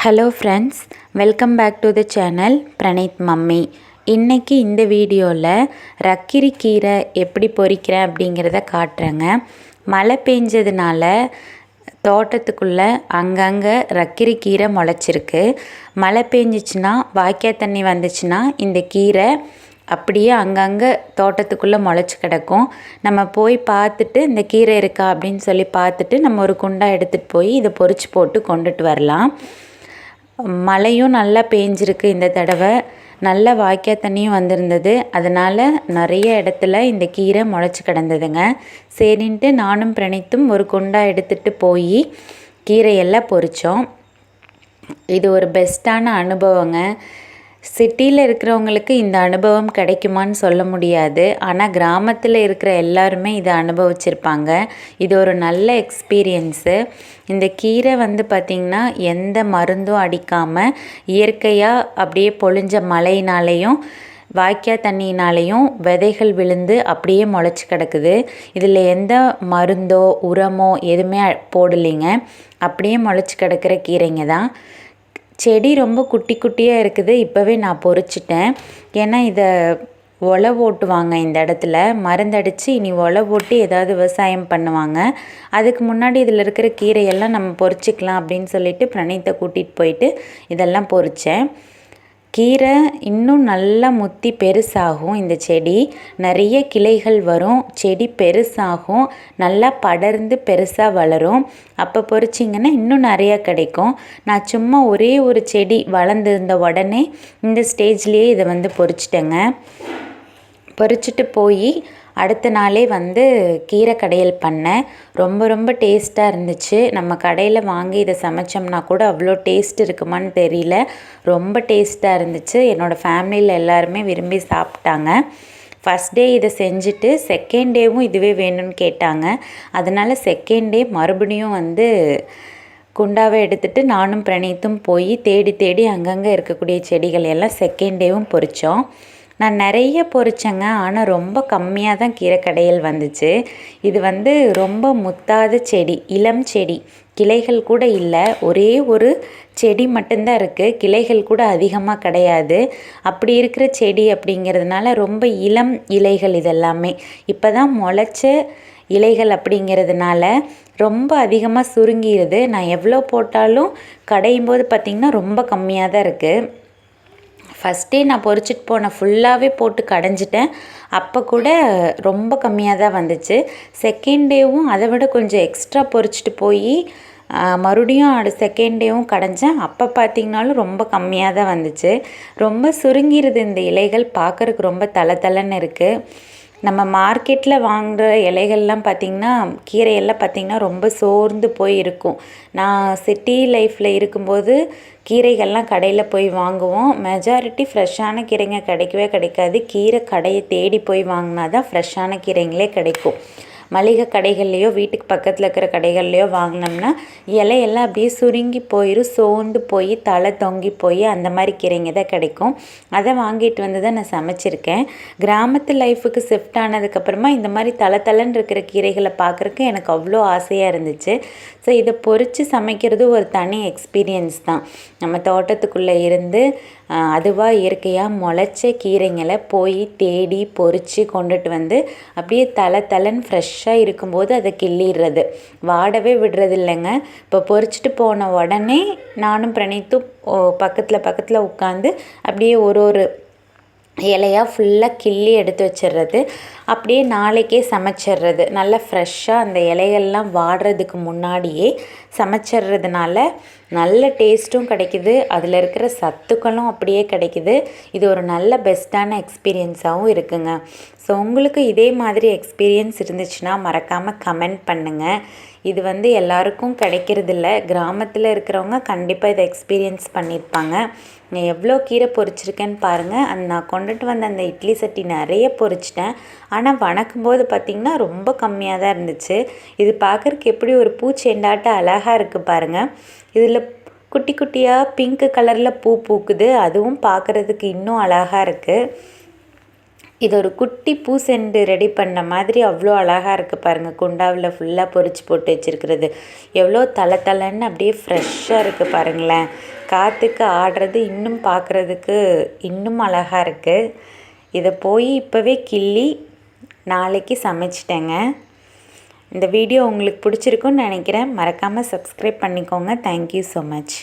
Hello friends, welcome back to the channel Praneeth mummy. இன்றைக்கி இந்த வீடியோவில் ரக்கிரி கீரை எப்படி பொரிக்கிறேன் அப்படிங்கிறத காட்டுறேங்க. மழை பெஞ்சதுனால தோட்டத்துக்குள்ளே அங்கங்கே ரக்கிரி கீரை முளைச்சிருக்கு. மழை பெஞ்சிச்சின்னா வாய்க்கால் தண்ணி வந்துச்சுன்னா இந்த கீரை அப்படியே அங்கங்கே தோட்டத்துக்குள்ளே முளைச்சி கிடக்கும். நம்ம போய் பார்த்துட்டு இந்த கீரை இருக்கா அப்படின்னு சொல்லி பார்த்துட்டு நம்ம ஒரு குண்டா எடுத்துகிட்டு போய் இதை பொரிச்சு போட்டு கொண்டுட்டு வரலாம். மழையும் நல்லா பேஞ்சிருக்கு. இந்த தடவை நல்ல வாய்க்கால் தண்ணியும் வந்திருந்தது. அதனால் நிறைய இடத்துல இந்த கீரை முளைச்சி கிடந்ததுங்க. சரின்ட்டு நானும் பிரணீத்தும் ஒரு குண்டா எடுத்துகிட்டு போய் கீரையெல்லாம் பொரித்தோம். இது ஒரு பெஸ்ட்டான அனுபவங்க. சிட்டியில் இருக்கிறவங்களுக்கு இந்த அனுபவம் கிடைக்குமான்னு சொல்ல முடியாது. ஆனால் கிராமத்தில் இருக்கிற எல்லாருமே இதை அனுபவிச்சிருப்பாங்க. இது ஒரு நல்ல எக்ஸ்பீரியன்ஸு. இந்த கீரை பார்த்திங்கன்னா எந்த மருந்தும் அடிக்காமல் இயற்கையாக அப்படியே பொழிஞ்ச மழையினாலேயும் வாய்க்கால் தண்ணியினாலேயும் விதைகள் விழுந்து அப்படியே முளைச்சி கிடக்குது. இதில் எந்த மருந்தோ உரமோ எதுவுமே போடலைங்க. அப்படியே முளைச்சி கிடக்கிற கீரைங்க தான். செடி ரொம்ப குட்டி குட்டியாக இருக்குது. இப்போவே நான் பொறிச்சிட்டேன். ஏன்னா இதை உழவு ஓட்டுவாங்க. இந்த இடத்துல மருந்தடித்து இனி உழவு ஓட்டி ஏதாவது விவசாயம் பண்ணுவாங்க. அதுக்கு முன்னாடி இதில் இருக்கிற கீரையெல்லாம் நம்ம பொறிச்சிக்கலாம் அப்படின்னு சொல்லிட்டு பிரணீத்தை கூட்டிகிட்டு போயிட்டு இதெல்லாம் பொறித்தேன். கீரை இன்னும் நல்லா முத்தி பெருசாகும். இந்த செடி நிறைய கிளைகள் வரும். செடி பெருசாகும், நல்லா படர்ந்து பெருசாக வளரும். அப்போ பொறிச்சிங்கன்னா இன்னும் நிறையா கிடைக்கும். நான் சும்மா ஒரே ஒரு செடி வளர்ந்துருந்த உடனே இந்த ஸ்டேஜ்லேயே இதை பொறிச்சிட்டேங்க. பொறிச்சிட்டு போய் அடுத்த நாளே கீரை கடையல் பண்ணேன். ரொம்ப டேஸ்ட்டாக இருந்துச்சு. நம்ம கடையில் வாங்கி இதை சமைச்சோம்னா கூட அவ்வளோ டேஸ்ட் இருக்குமான்னு தெரியல. ரொம்ப டேஸ்ட்டாக இருந்துச்சு. என்னோடய ஃபேமிலியில் எல்லாருமே விரும்பி சாப்பிட்டாங்க. ஃபஸ்ட் டே இதை செஞ்சுட்டு செகண்ட் டேவும் இதுவே வேணும்னு கேட்டாங்க. அதனால் செகண்ட் டே மறுபடியும் குண்டாவை எடுத்துகிட்டு நானும் பிரணீத்தும் போய் தேடி அங்கங்கே இருக்கக்கூடிய செடிகள் எல்லாம் செகண்ட் டேவும் பொறித்தோம். நான் நிறைய பொறிச்சேங்க. ஆனால் ரொம்ப கம்மியாக தான் கீரை கடையல் வந்துச்சு. இது ரொம்ப முத்தாத செடி, இளம் செடி. கிளைகள் கூட இல்லை. ஒரே ஒரு செடி மட்டும்தான் இருக்குது. கிளைகள் கூட அதிகமாக கிடையாது. அப்படி இருக்கிற செடி அப்படிங்கிறதுனால ரொம்ப இளம் இலைகள். இதெல்லாமே இப்போ தான் முளைச்ச இலைகள் அப்படிங்கிறதுனால ரொம்ப அதிகமாக சுருங்கிடுது. நான் எவ்வளோ போட்டாலும் கடையும் போது பார்த்திங்கன்னா ரொம்ப கம்மியாக தான் இருக்குது. ஃபஸ்ட்டே நான் பொறிச்சிட்டு போனேன், ஃபுல்லாகவே போட்டு கடைஞ்சிட்டேன். அப்போ கூட ரொம்ப கம்மியாக தான் வந்துச்சு. செகண்ட் டேவும் அதை விட கொஞ்சம் எக்ஸ்ட்ரா பொறிச்சிட்டு போய் மறுபடியும் செகண்ட் டேவும் கடைஞ்சேன். அப்போ பார்த்திங்கனாலும் ரொம்ப கம்மியாக தான் வந்துச்சு. ரொம்ப சுருங்கிடுது. இந்த இலைகள் பார்க்குறதுக்கு ரொம்ப தளன்னு இருக்குது. நம்ம மார்க்கெட்டில் வாங்குகிற இலைகள்லாம் பார்த்திங்கன்னா கீரையெல்லாம் பார்த்திங்கன்னா ரொம்ப சோர்ந்து போய் இருக்கும். நான் சிட்டி லைஃப்பில் இருக்கும்போது கீரைகள்லாம் கடையில் போய் வாங்குவோம். மெஜாரிட்டி ஃப்ரெஷ்ஷான கீரைங்க கிடைக்கவே கிடைக்காது. கீரை கடையை தேடி போய் வாங்கினா தான் ஃப்ரெஷ்ஷான கீரைங்களே கிடைக்கும். மளிகை கடைகள்லையோ வீட்டுக்கு பக்கத்தில் இருக்கிற கடைகள்லையோ வாங்கினோம்னா இலையெல்லாம் அப்படியே சுருங்கி போயிடும், சோர்ந்து போய் தலை தொங்கி போய் அந்த மாதிரி கீரைங்க தான் கிடைக்கும். அதை வாங்கிட்டு தான் நான் சமைச்சிருக்கேன். கிராமத்து லைஃபுக்கு ஷிஃப்ட் ஆனதுக்கப்புறமா இந்த மாதிரி தளன்னு இருக்கிற கீரைகளை பார்க்குறக்கு எனக்கு அவ்வளோ ஆசையாக இருந்துச்சு. ஸோ இதை பொறித்து சமைக்கிறது ஒரு தனி எக்ஸ்பீரியன்ஸ் தான். நம்ம தோட்டத்துக்குள்ளே இருந்து அதுவாக இயற்கையாக முளைச்ச கீரைங்களை போய் தேடி பொறித்து கொண்டுட்டு அப்படியே தளன்னு ஃப்ரெஷ்ஷாக இருக்கும்போது அதை கிள்ளிடுறது, வாடவே விடுறது இல்லைங்க. இப்போ பொறிச்சிட்டு போன உடனே நானும் பிரணீத்தும் பக்கத்தில் உட்காந்து அப்படியே ஒரு இலையாக ஃபுல்லாக கிள்ளி எடுத்து வச்சிடுறது. அப்படியே நாளைக்கே சமைச்சிட்றது. நல்லா ஃப்ரெஷ்ஷாக அந்த இலைகள்லாம் வாடுறதுக்கு முன்னாடியே சமைச்சிட்றதுனால நல்ல டேஸ்ட்டும் கிடைக்கிது. அதில் இருக்கிற சத்துக்களும் அப்படியே கிடைக்கிது. இது ஒரு நல்ல பெஸ்ட்டான எக்ஸ்பீரியன்ஸாகவும் இருக்குங்க. ஸோ உங்களுக்கு இதே மாதிரி எக்ஸ்பீரியன்ஸ் இருந்துச்சுன்னா மறக்காமல் கமெண்ட் பண்ணுங்கள். இது எல்லாருக்கும் கிடைக்கிறதில்ல. கிராமத்தில் இருக்கிறவங்க கண்டிப்பாக இதை எக்ஸ்பீரியன்ஸ் பண்ணியிருப்பாங்க. நான் எவ்வளோ கீரை பொறிச்சிருக்கேன்னு பாருங்கள். நான் கொண்டுட்டு வந்த அந்த இட்லி சட்டி நிறைய பொறிச்சிட்டேன். ஆனால் வணக்கும் போது பார்த்திங்கன்னா ரொம்ப கம்மியாக தான் இருந்துச்சு. இது பார்க்குறக்கு எப்படி ஒரு பூச்செண்டாட்ட அழகாக இருக்குது பாருங்கள். இதில் குட்டி குட்டியாக பிங்க் கலரில் பூ பூக்குது. அதுவும் பார்க்குறதுக்கு இன்னும் அழகாக இருக்குது. இது ஒரு குட்டி பூசெண்டு ரெடி பண்ண மாதிரி அவ்வளோ அழகாக இருக்குது பாருங்கள். குண்டாவில் ஃபுல்லாக பொரிச்சு போட்டு வச்சுருக்கிறது எவ்வளோ தளன்னு அப்படியே ஃப்ரெஷ்ஷாக இருக்குது பாருங்களேன். காற்றுக்கு ஆடுறது இன்னும் பார்க்குறதுக்கு இன்னும் அழகாக இருக்குது. இதை போய் இப்போவே கிள்ளி நாளைக்கு சமைச்சிட்டேங்க. இந்த வீடியோ உங்களுக்கு பிடிச்சிருக்குன்னு நினைக்கிறேன். மறக்காமல் சப்ஸ்கிரைப் பண்ணிக்கோங்க. Thank you so much.